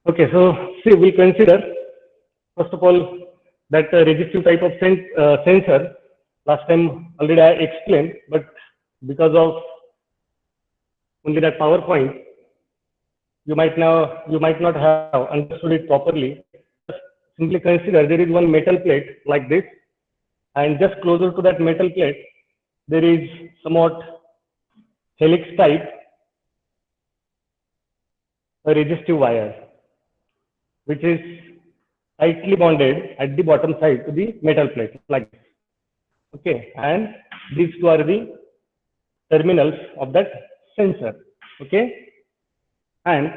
Okay, so see, we consider first of all that resistive type of sensor. Last time already I explained, but because of only that PowerPoint, you might not have understood it properly. Just simply consider there is one metal plate like this, and just closer to that metal plate, there is somewhat helix type a resistive wire, which is tightly bonded at the bottom side to the metal plate like this. Okay, and these two are the terminals of that sensor. Okay, and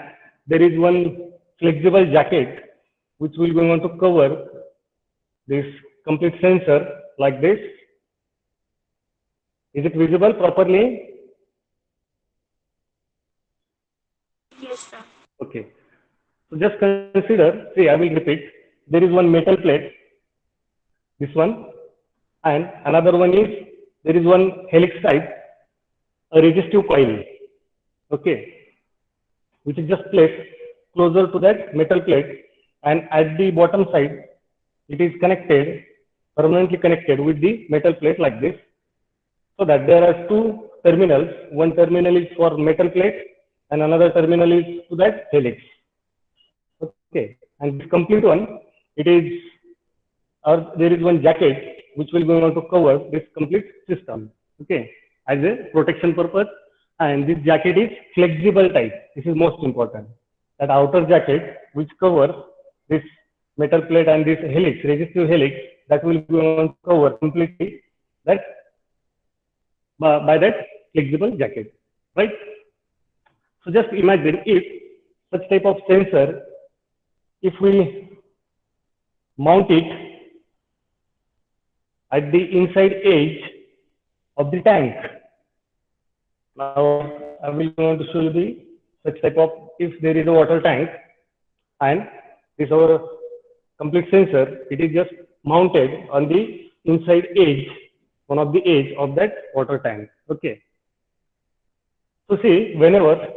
there is one flexible jacket which will going on to cover this complete sensor like this. Is it visible properly? Yes, sir. Okay, so just consider, see, I will repeat, there is one metal plate, this one, and another one is there is one helix type, a resistive coil, okay, which is just placed closer to that metal plate, and at the bottom side it is connected, permanently connected with the metal plate like this, so that there are two terminals. One terminal is for metal plate and another terminal is to that helix. Okay, and this complete one, it is, or there is one jacket which will go on to cover this complete system. Okay, as a protection purpose, and this jacket is flexible type. This is most important. That outer jacket which covers this metal plate and this helix, resistive helix, that will go on to cover completely that by that flexible jacket, right? So just imagine if such type of sensor, if we mount it at the inside edge of the tank. Now I will going to show you the such type of, if there is a water tank and this our complete sensor, it is just mounted on the inside edge, one of the edge of that water tank. Okay. So see, whenever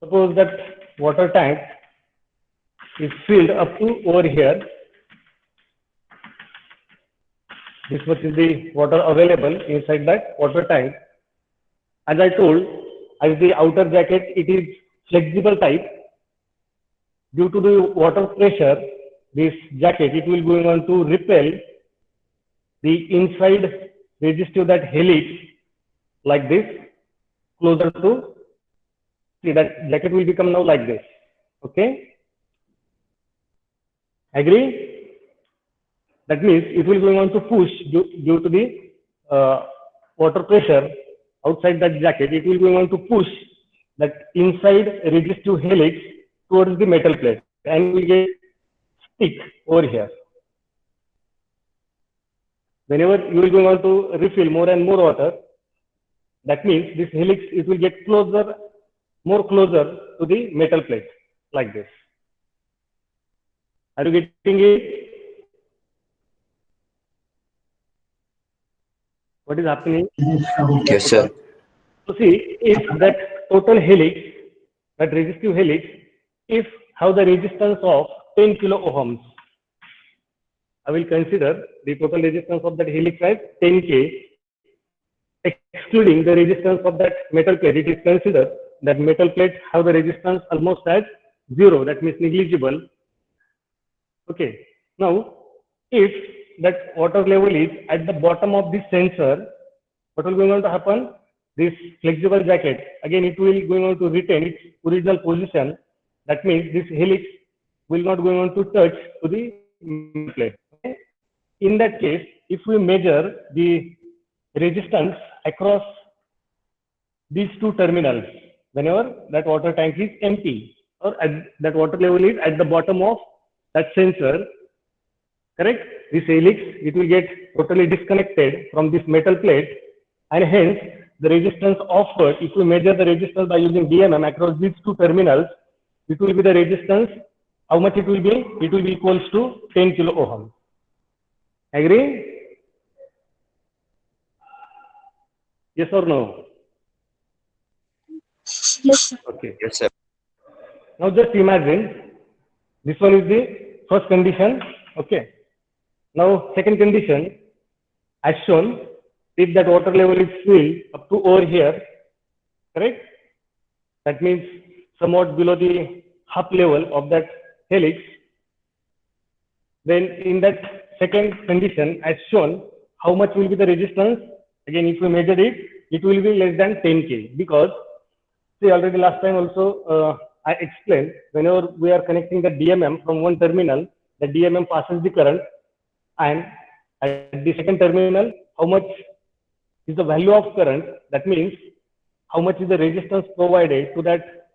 suppose that water tank is filled up to over here, this much is the water available inside that water tank. As I told, as the outer jacket, it is flexible type. Due to the water pressure, this jacket, it will going on to repel the inside resistive that helix like this, closer to, see that jacket will become now like this. Okay, agree? That means it will going on to push due to the water pressure outside that jacket. It will going on to push that inside resistive helix towards the metal plate, and will get stick over here. Whenever you will going on to refill more and more water, that means this helix, it will get closer, more closer to the metal plate like this. Are you getting it? What is happening? Yes, sir. So see, if that total helix, that resistive helix, if have the resistance of 10 kilo ohms, I will consider the total resistance of that helix as 10K, excluding the resistance of that metal plate. It is considered that metal plate have the resistance almost as 0, that means negligible. Okay. Now, if that water level is at the bottom of this sensor, what will going on to happen? This flexible jacket, again, it will going on to retain its original position. That means this helix will not going on to touch to the plate. Okay? In that case, if we measure the resistance across these two terminals, whenever that water tank is empty or at that water level is at the bottom of that sensor, correct? This helix, it will get totally disconnected from this metal plate, and hence the resistance offered, if we measure the resistance by using DMM across these two terminals, it will be the resistance. How much it will be? It will be equals to 10 kilo ohm. Agree? Yes or no? Yes, sir. Okay. Yes, sir. Now just imagine This one is the first condition. Okay. Now, second condition, as shown, if that water level is filled up to over here, correct? That means somewhat below the half level of that helix. Then in that second condition, as shown, how much will be the resistance? Again, if we measure it, it will be less than 10K because, see, already last time also I explained, whenever we are connecting the DMM from one terminal, the DMM passes the current, and at the second terminal, how much is the value of current? That means how much is the resistance provided to that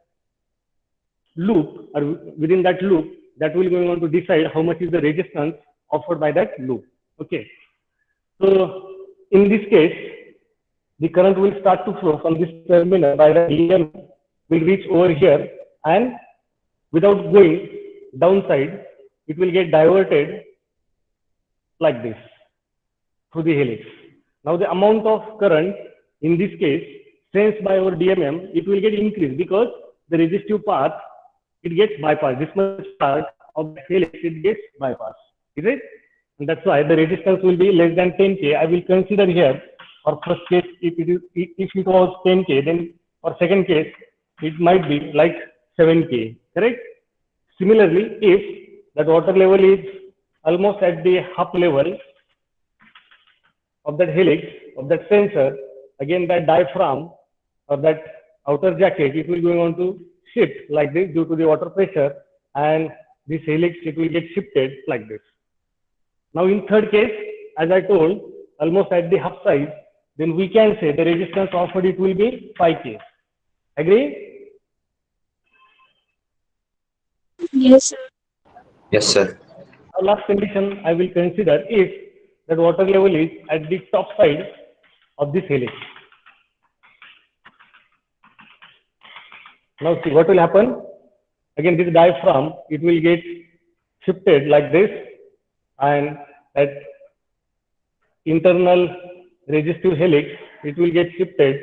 loop, or within that loop, that will going on to decide how much is the resistance offered by that loop. Okay. So in this case, the current will start to flow from this terminal by the EM will reach over here, and without going downside, it will get diverted like this through the helix. Now the amount of current in this case sensed by our DMM, it will get increased because the resistive path, it gets bypassed. This much part of the helix, it gets bypassed. Is it? And that's why the resistance will be less than 10K. I will consider here for first case, if it was 10K, then for second case, it might be like 7K. Correct? Similarly, if that water level is almost at the half level of that helix, of that sensor, again that diaphragm or that outer jacket, it will going on to shift like this due to the water pressure, and this helix, it will get shifted like this. Now in third case, as I told, almost at the half size, then we can say the resistance offered, it will be 5K. Agree? Yes, sir. Yes, sir. Our last condition I will consider if that water level is at the top side of this helix. Now see what will happen. Again, this diaphragm, it will get shifted like this, and that internal resistive helix, it will get shifted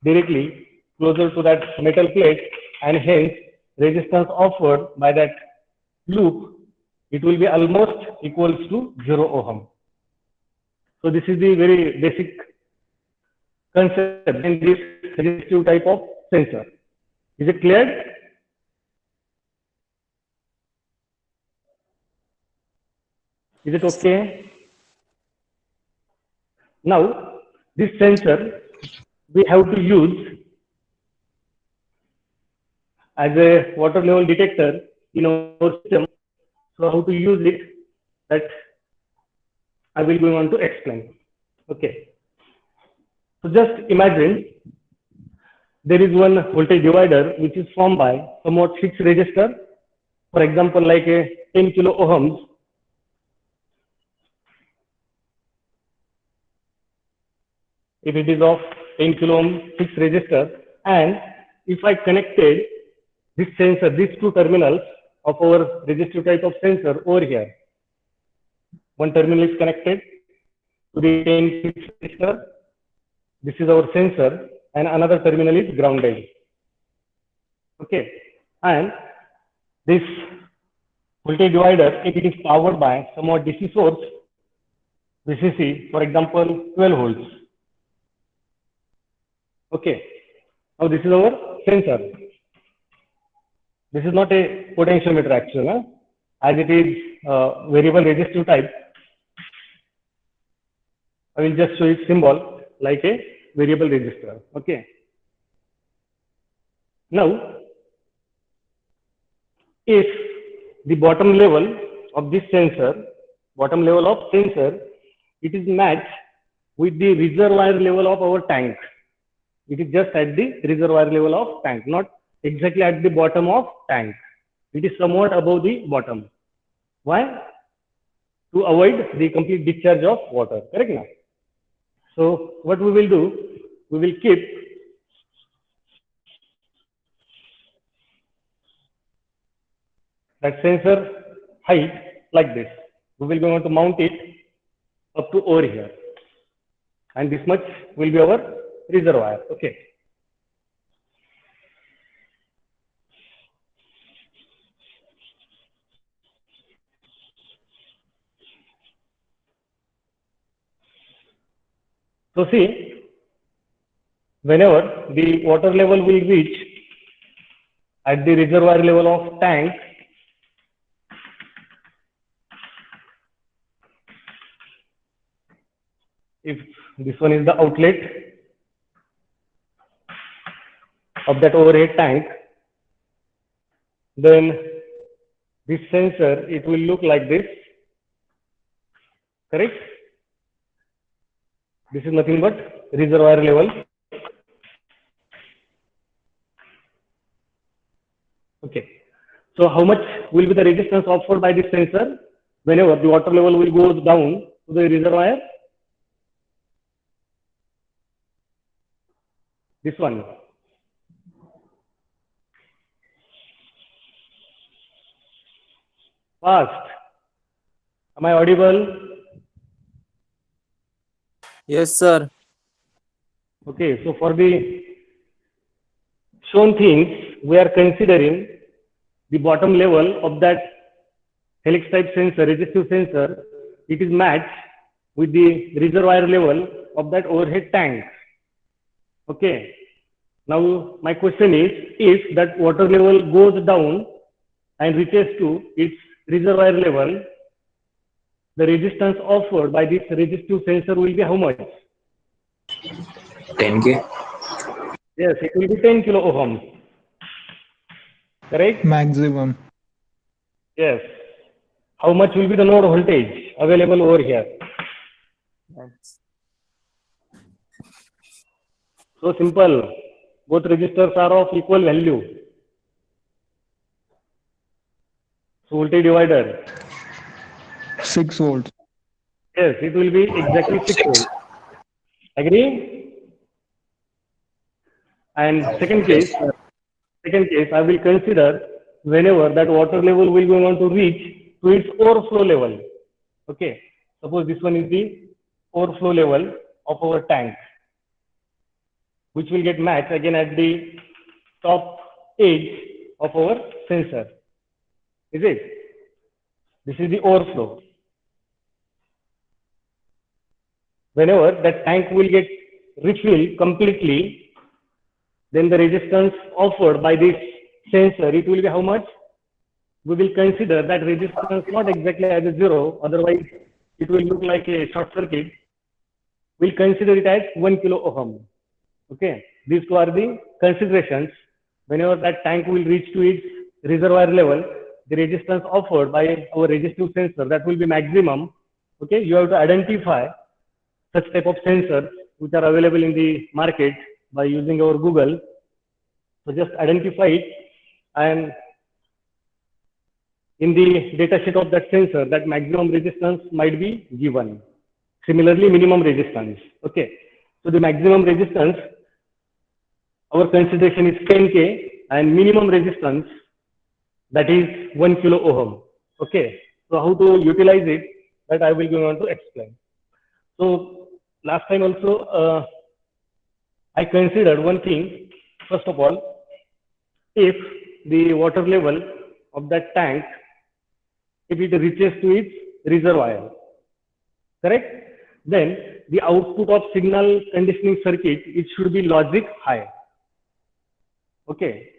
directly closer to that metal plate, and hence resistance offered by that loop, it will be almost equals to 0 ohm. So this is the very basic concept in this resistive type of sensor. Is it clear? Is it okay? Now, this sensor we have to use as a water level detector in our system. So how to use it, that I will go on to explain. Okay. So just imagine there is one voltage divider which is formed by somewhat fixed resistor. For example, like a 10 kilo ohms. If it is of 10 kilo ohm fixed resistor, and if I connected this sensor, these two terminals of our resistive type of sensor over here. One terminal is connected to the 10 fixed resistor. This is our sensor, and another terminal is grounded. Okay, and this voltage divider, if it is powered by somewhat DC source, VCC, for example, 12 volts. Okay, now this is our sensor. This is not a potentiometer actually, as it is variable resistive type. I will just show its symbol like a variable resistor. Okay. Now, if the bottom level of this sensor, it is matched with the reservoir level of our tank. It is just at the reservoir level of tank, not exactly at the bottom of tank. It is somewhat above the bottom. Why? To avoid the complete discharge of water. Correct now? So what we will do, we will keep that sensor height like this. We will be able to mount it up to over here, and this much will be our reservoir. Okay. So see, whenever the water level will reach at the reservoir level of tank, if this one is the outlet of that overhead tank, then this sensor, it will look like this, correct? This is nothing but reservoir level. Okay. So how much will be the resistance offered by this sensor whenever the water level will go down to the reservoir? This one. Fast. Am I audible? Yes, sir. Okay. So for the shown things, we are considering the bottom level of that helix type sensor, resistive sensor. It is matched with the reservoir level of that overhead tank. Okay. Now my question is, if that water level goes down and reaches to its reservoir level, the resistance offered by this resistive sensor will be how much? 10K. Yes, it will be 10 kilo ohms. Correct? Maximum. Yes. How much will be the node voltage available over here? So simple. Both resistors are of equal value. So voltage divider. 6 volts. Yes, it will be exactly 6 volts. Agree? And second case, I will consider whenever that water level will go on to reach to its overflow level. Okay. Suppose this one is the overflow level of our tank, which will get matched again at the top edge of our sensor. Is it? This is the overflow. Whenever that tank will get refilled completely, then the resistance offered by this sensor, it will be how much? We will consider that resistance not exactly as a zero, otherwise it will look like a short circuit. We'll consider it as 1 kilo ohm. Okay, these two are the considerations. Whenever that tank will reach to its reservoir level, the resistance offered by our resistive sensor, that will be maximum. Okay, you have to identify such type of sensors which are available in the market by using our Google. So just identify it, and in the data sheet of that sensor, that maximum resistance might be given. Similarly, minimum resistance. Okay, so the maximum resistance, our consideration is 10K, and minimum resistance, that is 1 kilo ohm. Okay, so how to utilize it, that I will go on to explain. So last time also, I considered one thing. First of all, if the water level of that tank, if it reaches to its reservoir, correct? Then the output of signal conditioning circuit, it should be logic high. Okay.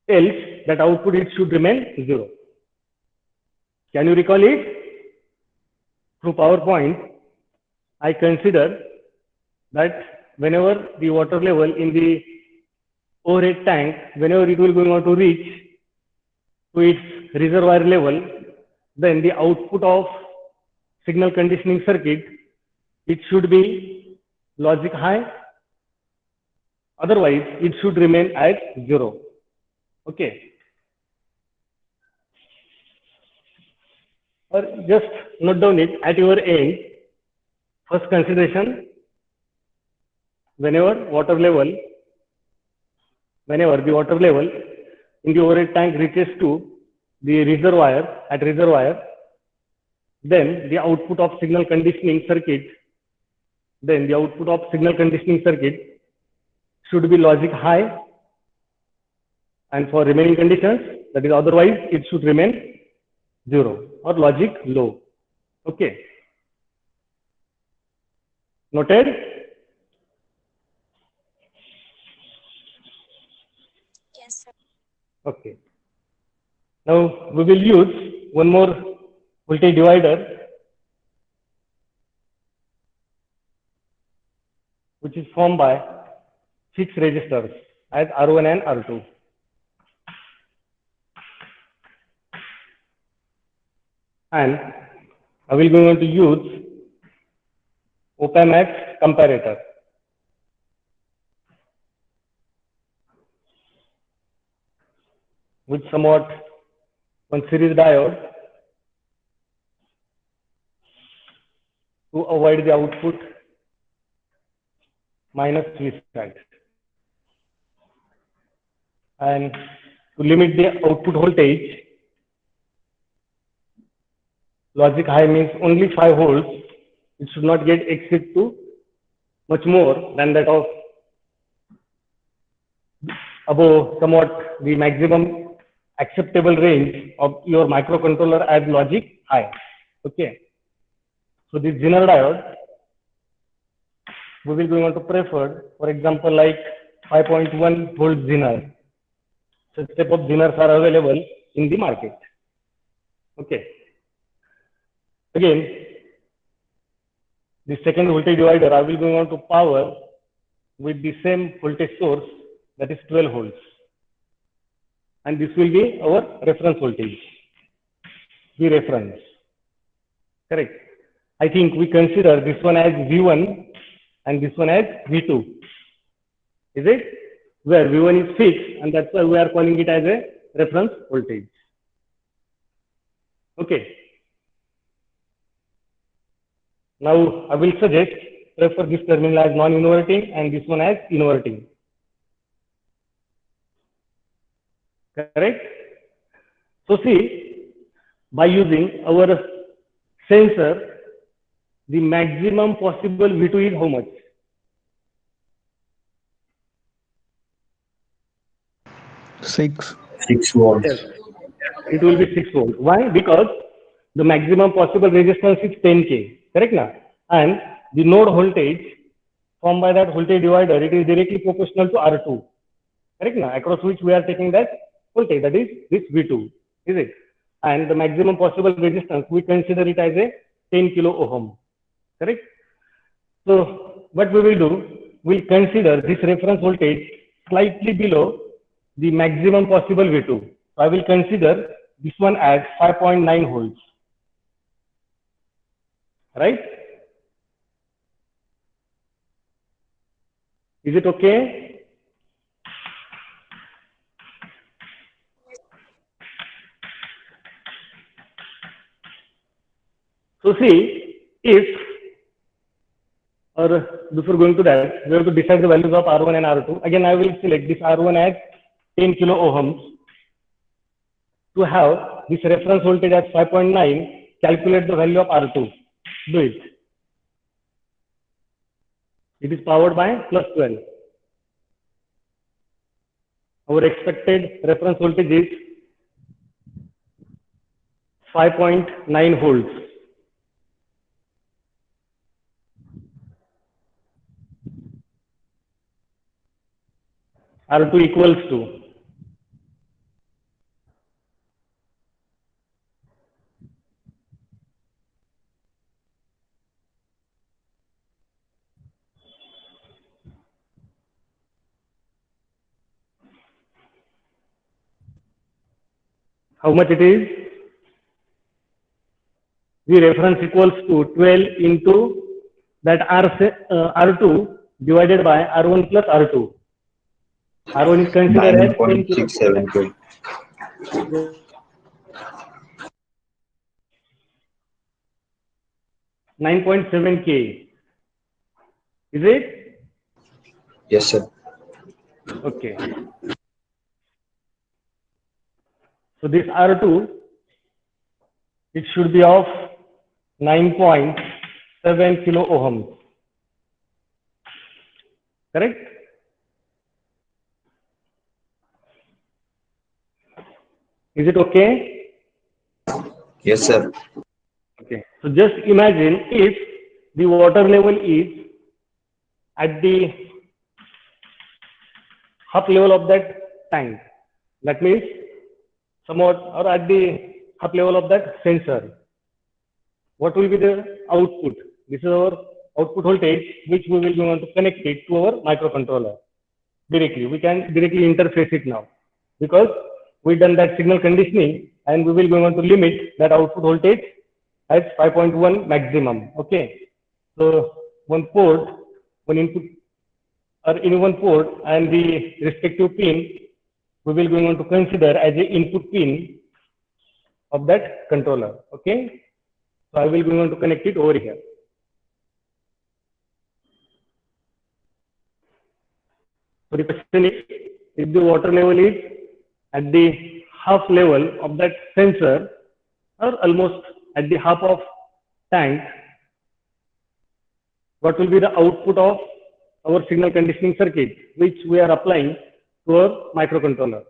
Else that output, it should remain zero. Can you recall it? Through PowerPoint, I consider that whenever the water level in the overhead tank, whenever it will going on to reach to its reservoir level, then the output of signal conditioning circuit, it should be logic high. Otherwise, it should remain at zero. Okay. Or just note down it at your end. First consideration, whenever the water level in the overhead tank reaches to the reservoir, then the output of signal conditioning circuit, should be logic high, and for remaining conditions, that is otherwise, it should remain zero or logic low. Okay. Noted? Yes, sir. Okay. Now we will use one more voltage divider, which is formed by 6 resistors as R1 and R2. And I will going to use op-amp as comparator. With somewhat one series diode to avoid the output minus V side. And to limit the output voltage, logic high means only 5 volts. It should not get exceed to much more than that of above somewhat the maximum acceptable range of your microcontroller as logic high. Okay. So this Zener diode, we will going to prefer, for example, like 5.1 volt Zener. Such type of Zeners are available in the market. Okay. Again, the second voltage divider, I will going to power with the same voltage source, that is 12 volts. And this will be our reference voltage, the reference. Correct. I think we consider this one as V1 and this one as V2. Is it? Where V1 is fixed, and that's why we are calling it as a reference voltage. Okay. Now I will suggest prefer this terminal as non-inverting and this one as inverting. Correct? So see, by using our sensor, the maximum possible V2 is how much? 6. 6 volts. Yes. It will be 6 volts. Why? Because the maximum possible resistance is 10K. Correct now? And the node voltage formed by that voltage divider, it is directly proportional to R2. Correct now? Across which we are taking that voltage, that is this V2. Is it? And the maximum possible resistance, we consider it as a 10 kilo ohm. Correct? So what we will do, we'll consider this reference voltage slightly below the maximum possible V2. So I will consider this one as 5.9 volts. Right? Is it okay? So see, if, or before going to that, we have to decide the values of R1 and R2. Again, I will select this R1 as 10 kilo ohms. To have this reference voltage as 5.9, calculate the value of R2. Do it. It is powered by plus 12. Our expected reference voltage is 5.9 volts. R2 equals to how much it is? The reference equals to 12 into that R2 divided by R1 plus R2. R1 is considered as 10 kilo. 9.672. 9.7K. Is it? Yes, sir. Okay. So this R2, it should be of 9.7 kilo ohms. Correct? Is it okay? Yes, sir. Okay. So just imagine if the water level is at the half level of that tank. That means somewhat, or at the half level of that sensor. What will be the output? This is our output voltage, which we will want to connect it to our microcontroller directly. We can directly interface it now because we done that signal conditioning, and we will want to limit that output voltage at 5.1 maximum. Okay. So one port, one input, or in one port, and the respective pin, we will want to consider as a input pin of that controller. Okay. So I will want to connect it over here. So the question is, if the water level is at the half level of that sensor, or almost at the half of tank, what will be the output of our signal conditioning circuit, which we are applying to our microcontroller?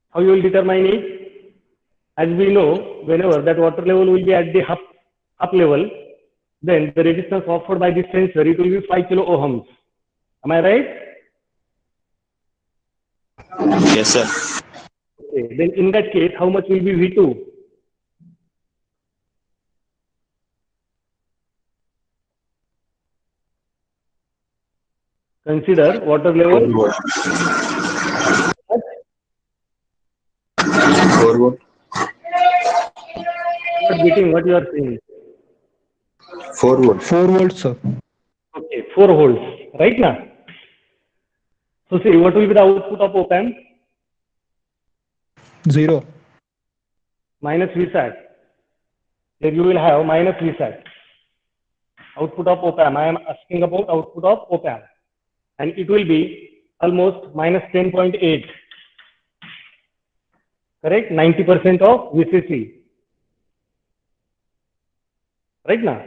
How you will determine it? As we know, whenever that water level will be at the half level, then the resistance offered by this sensor, it will be 5 kilo ohms. Am I right? Yes, sir. Okay. Then in that case, how much will be V2? Consider water 4 level. volt. 4 volt. Not getting what you are saying. 4 volt. 4 volts, sir. Okay, 4 volts, right now. So see, what will be the output of op amp? 0. Minus Vsat. Here you will have minus Vsat. Output of op amp. I am asking about output of op amp. And it will be almost minus 10.8. Correct? 90% of VCC. Right now.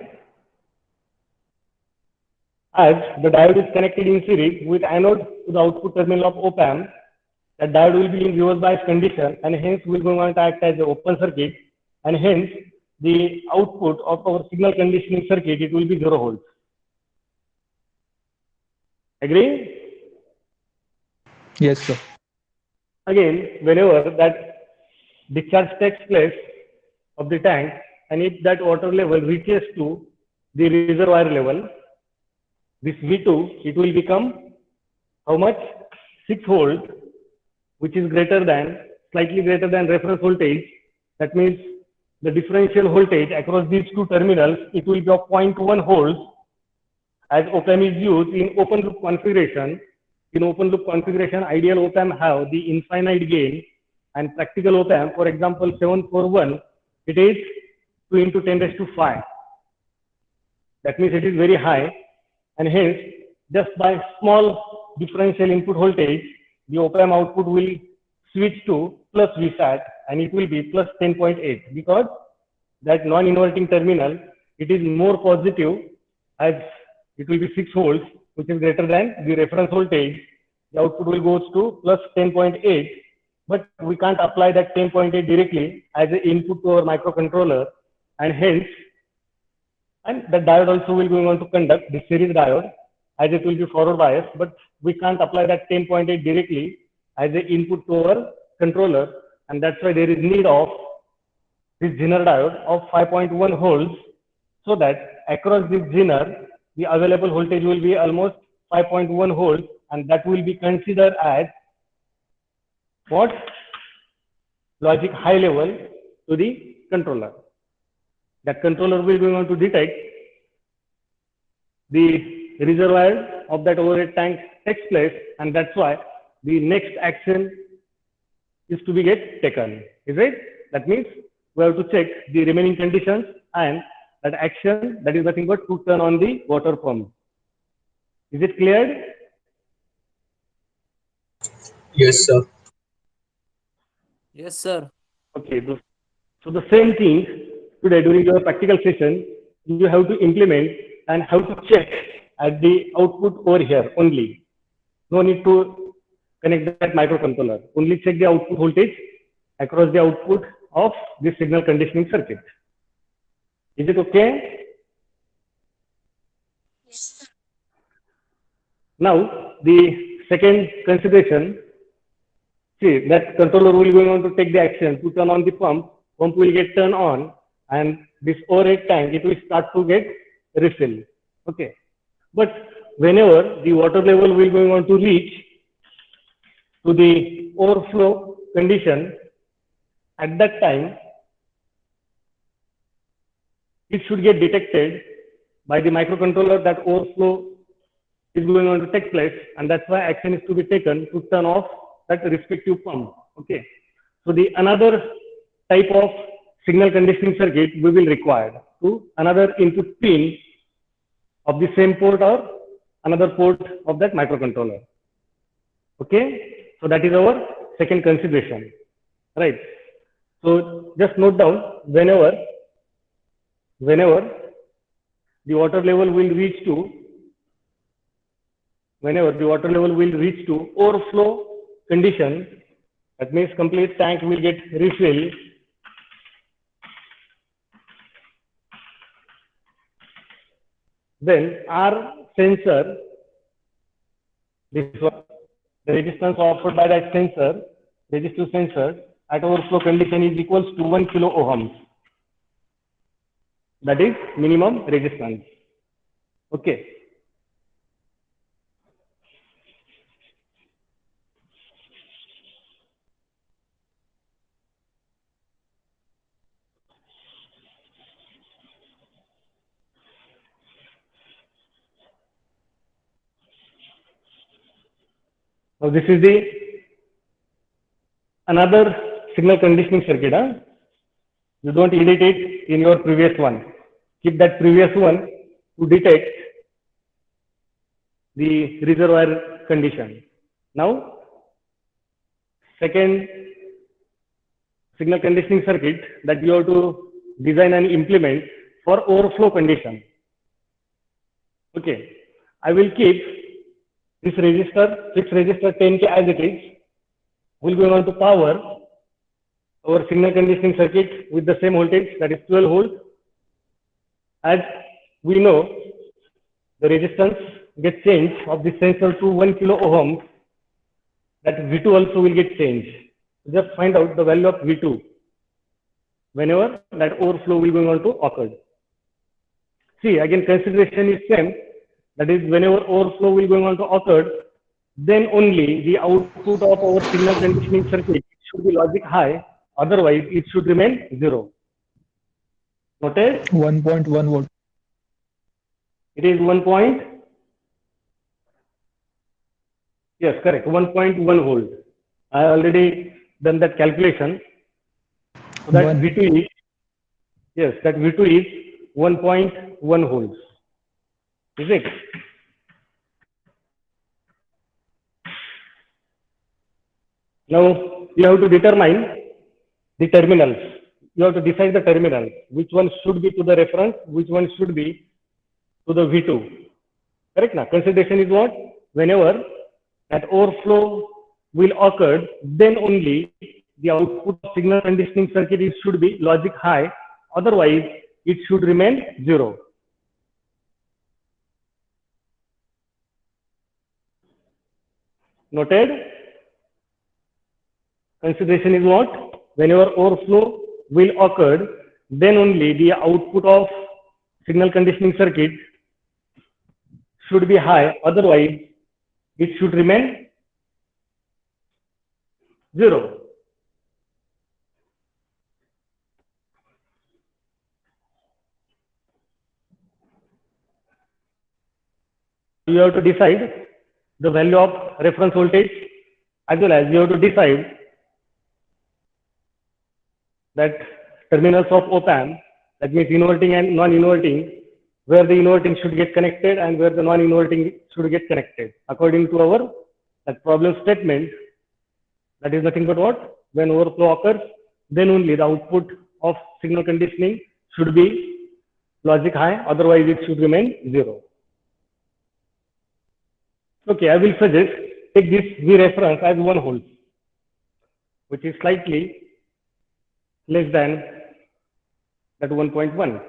As the diode is connected in series with anode to the output terminal of op amp, the diode will be in reverse bias condition, and hence we will want to act as an open circuit, and hence the output of our signal conditioning circuit, it will be 0 volts. Agree? Yes, sir. Again, whenever that discharge takes place of the tank, and if that water level reaches to the reservoir level, this V2, it will become how much? 6 volt, which is slightly greater than reference voltage. That means the differential voltage across these two terminals, it will be of 0.1 volts, as op amp is used in open loop configuration. In open loop configuration, ideal op amp have the infinite gain, and practical op amp, for example, 741, it is 2 into 10 raised to 5. That means it is very high, and hence just by small differential input voltage, the op amp output will switch to plus Vsat, and it will be plus 10.8, because that non-inverting terminal, it is more positive, as it will be 6 volts, which is greater than the reference voltage. The output will go to plus 10.8, but we can't apply that 10.8 directly as an input to our microcontroller, and hence, and the diode also will go on to conduct the series diode, as it will be forward bias, but we can't apply that 10.8 directly as an input to our controller, and that's why there is need of this Zener diode of 5.1 volts, so that across this Zener, the available voltage will be almost 5.1 volts, and that will be considered as what? Logic high level to the controller. That controller will be able to detect the reservoir of that overhead tank takes place, and that's why the next action is to be taken. Is it? That means we have to check the remaining conditions, and that action, that is nothing but to turn on the water pump. Is it clear? Yes, sir. Yes, sir. Okay. So the same thing today during your practical session, you have to implement and have to check at the output over here only. No need to connect that microcontroller. Only check the output voltage across the output of the signal conditioning circuit. Is it okay? Yes, sir. Now, the second consideration, see that controller will going on to take the action to turn on the pump will get turned on, and this overhead tank, it will start to get refilled. Okay. But whenever the water level will going on to reach to the overflow condition, at that time, it should get detected by the microcontroller that overflow is going on to take place, and that's why action is to be taken to turn off that respective pump. Okay. So the another type of signal conditioning circuit we will require to another input pin of the same port or another port of that microcontroller. Okay. So that is our second consideration. Right. So just note down whenever the water level will reach to overflow condition, that means complete tank will get refilled, then our sensor, this one, the resistance offered by that sensor, resistive sensor at overflow condition is equals to 1 kilo ohms. That is minimum resistance. Okay. Now this is the another signal conditioning circuit. You don't edit it in your previous one. Keep that previous one to detect the reservoir condition. Now, second signal conditioning circuit that you have to design and implement for overflow condition. Okay, I will keep this resistor, fixed resistor 10K as it is. We'll go on to power our signal conditioning circuit with the same voltage, that is 12 volt. As we know, the resistance gets changed of the sensor to 1 kilo ohms, that V2 also will get changed. Just find out the value of V2 whenever that overflow will going on to occur. See, again, consideration is same, that is whenever overflow will going on to occur, then only the output of our signal conditioning circuit should be logic high, otherwise it should remain 0. Noted? 1.1 volt. It is 1 point. Yes, correct. 1.1 volt. I already done that calculation. So that One. V2 is, yes, that V2 is 1.1 volts. Is it? Now you have to determine the terminals. You have to decide the terminals. Which one should be to the reference? Which one should be to the V2? Correct now? Consideration is what? Whenever that overflow will occur, then only the output of signal conditioning circuit should be logic high. Otherwise, it should remain 0. Noted? Consideration is what? Whenever overflow will occur, then only the output of signal conditioning circuit should be high. Otherwise, it should remain 0. You have to decide the value of reference voltage, as well as you have to decide that terminals of op-amp, that means inverting and non-inverting, where the inverting should get connected and where the non-inverting should get connected. According to our that problem statement, that is nothing but what? When overflow occurs, then only the output of signal conditioning should be logic high, otherwise it should remain 0. Okay, I will suggest take this V reference as 1 volt, which is slightly less than that 1.1.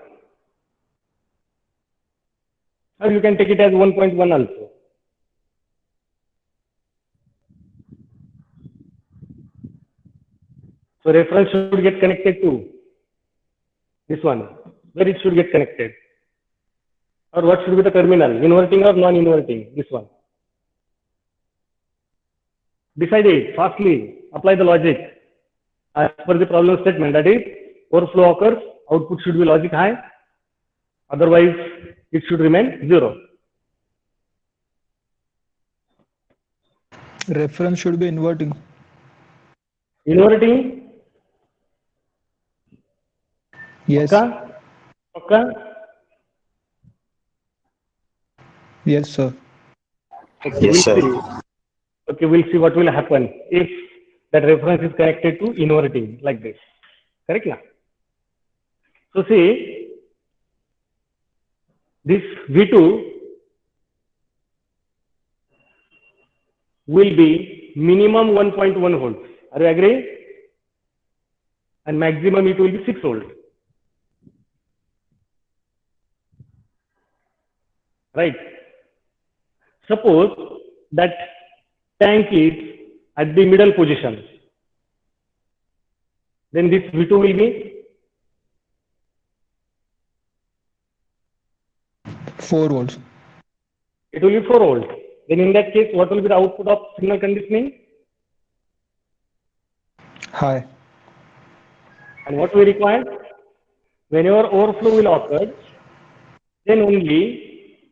or you can take it as 1.1 also. So reference should get connected to this one, where it should get connected. Or what should be the terminal, inverting or non-inverting, this one. Decide it fastly, apply the logic as per the problem statement, that is, overflow occurs, output should be logic high, otherwise it should remain 0. Reference should be inverting. Inverting? Yes. Okay? Yes, sir. Okay, Yes, sir. we'll see. Okay, we'll see what will happen if that reference is connected to inverting like this. Correct now? So see, this V2 will be minimum 1.1 volts. Are you agree? And maximum it will be 6 volts. Right? Suppose that tank is at the middle position. Then this V2 will be 4 volts. it will be 4 volts. Then in that case, what will be the output of signal conditioning? High. And what we require? Whenever overflow will occur, then only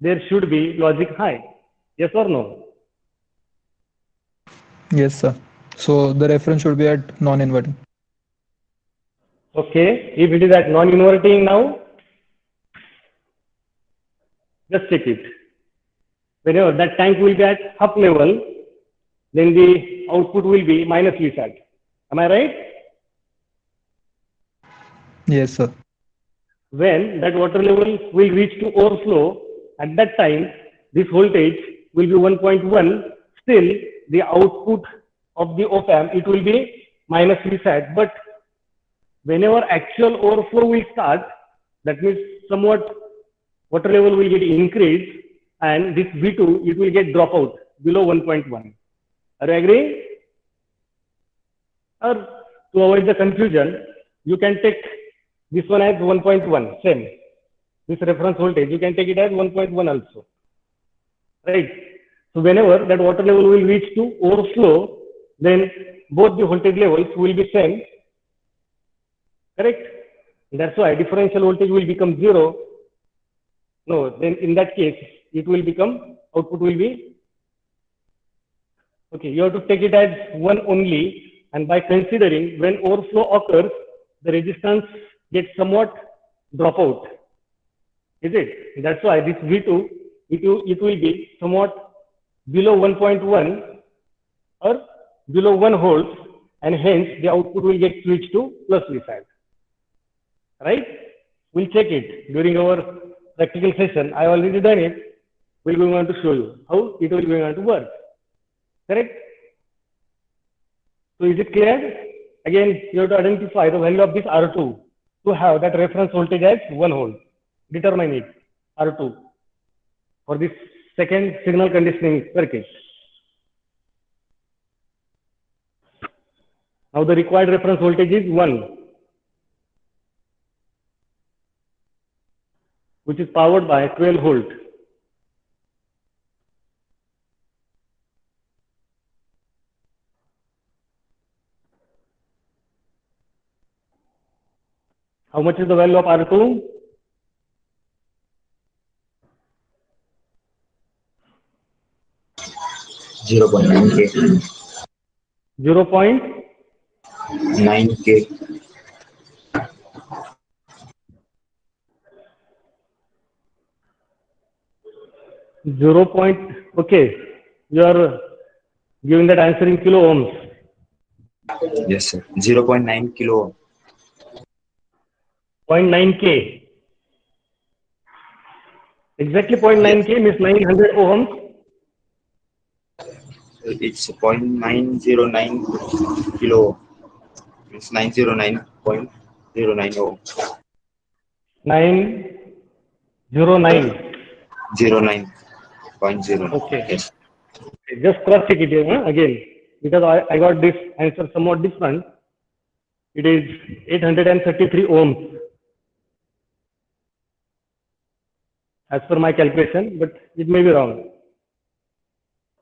there should be logic high. Yes or no? Yes, sir. So the reference should be at non-inverting. Okay, if it is at non-inverting now, just check it. Whenever that tank will be at up level, then the output will be minus Vsat. Am I right? Yes, sir. When that water level will reach to overflow, at that time, this voltage will be 1.1. Still, the output of the op-amp, it will be minus Vsat. But whenever actual overflow will start, that means somewhat water level will get increased, and this V2, it will get drop out below 1.1. Are you agree? Or to avoid the confusion, you can take this one as 1.1, same. This reference voltage, you can take it as 1.1 also. Right? So whenever that water level will reach to overflow, then both the voltage levels will be same. Correct? That's why differential voltage will become 0. No, then in that case, it will become, output will be, okay, you have to take it as 1 only, and by considering when overflow occurs, the resistance gets somewhat drop out. Is it? That's why this V2, it will be somewhat below 1.1 or below 1 volts, and hence the output will get switched to plus Vsat. Right? We'll check it during our practical session. I already done it. We're going to show you how it will be going to work. Correct? So is it clear? Again, you have to identify the value of this R2 to have that reference voltage as 1 volt. Determine it, R2, for this second signal conditioning circuit. Now the required reference voltage is 1, which is powered by 12 volt. How much is the value of R2? 0.9K. 0.9K. 0. Okay, you are giving that answer in kilo ohms. Yes, sir. 0.9 kilo. 0.9K. Exactly 0.9K means 900 ohms. It's 0.909 kilo. It's 909.09 ohm. 9 09. 09.09. Okay. Yes. Just cross check it here again, because I got this answer somewhat different. It is 833 ohms as per my calculation, but it may be wrong.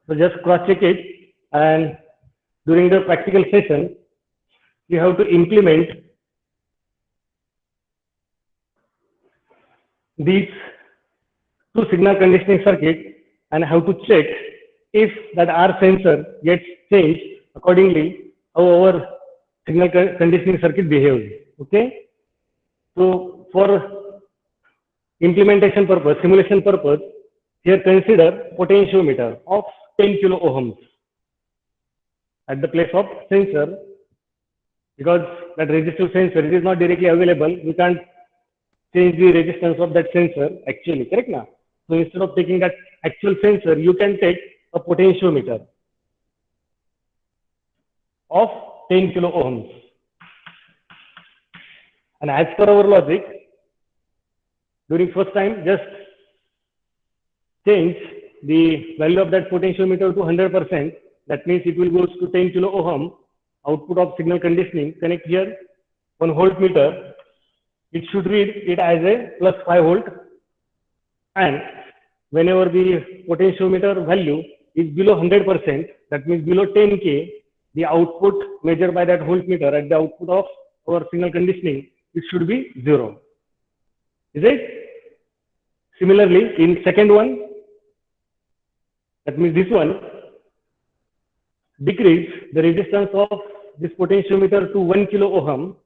So just cross check it, and during the practical session, you have to implement these two signal conditioning circuits and have to check if that R sensor gets changed accordingly how our signal conditioning circuit behaves. Okay. So for implementation purpose, simulation purpose, here consider potentiometer of 10 kilo ohms at the place of sensor, because that resistive sensor, it is not directly available. We can't change the resistance of that sensor actually, correct now? So instead of taking that actual sensor, you can take a potentiometer of 10 kilo ohms. And as per our logic, during first time, just change the value of that potentiometer to 100%. That means it will go to 10 kilo ohm. Output of signal conditioning, connect here 1 voltmeter. It should read it as a plus 5 volt. And whenever the potentiometer value is below 100%, that means below 10K, the output measured by that voltmeter at the output of our signal conditioning, it should be 0. Is it? Similarly, in second one, that means this one, decrease the resistance of this potentiometer to 1 kilo ohm,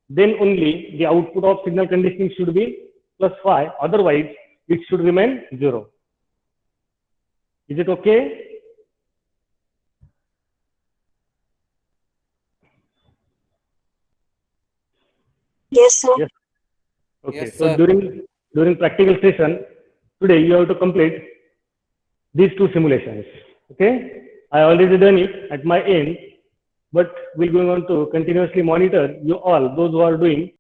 then only the output of signal conditioning should be plus 5, otherwise it should remain 0. Is it okay? Yes, sir. Yes. Okay. Yes, So sir. during practical session today, you have to complete these two simulations. Okay. I already done it at my end, but we're going on to continuously monitor you all, those who are doing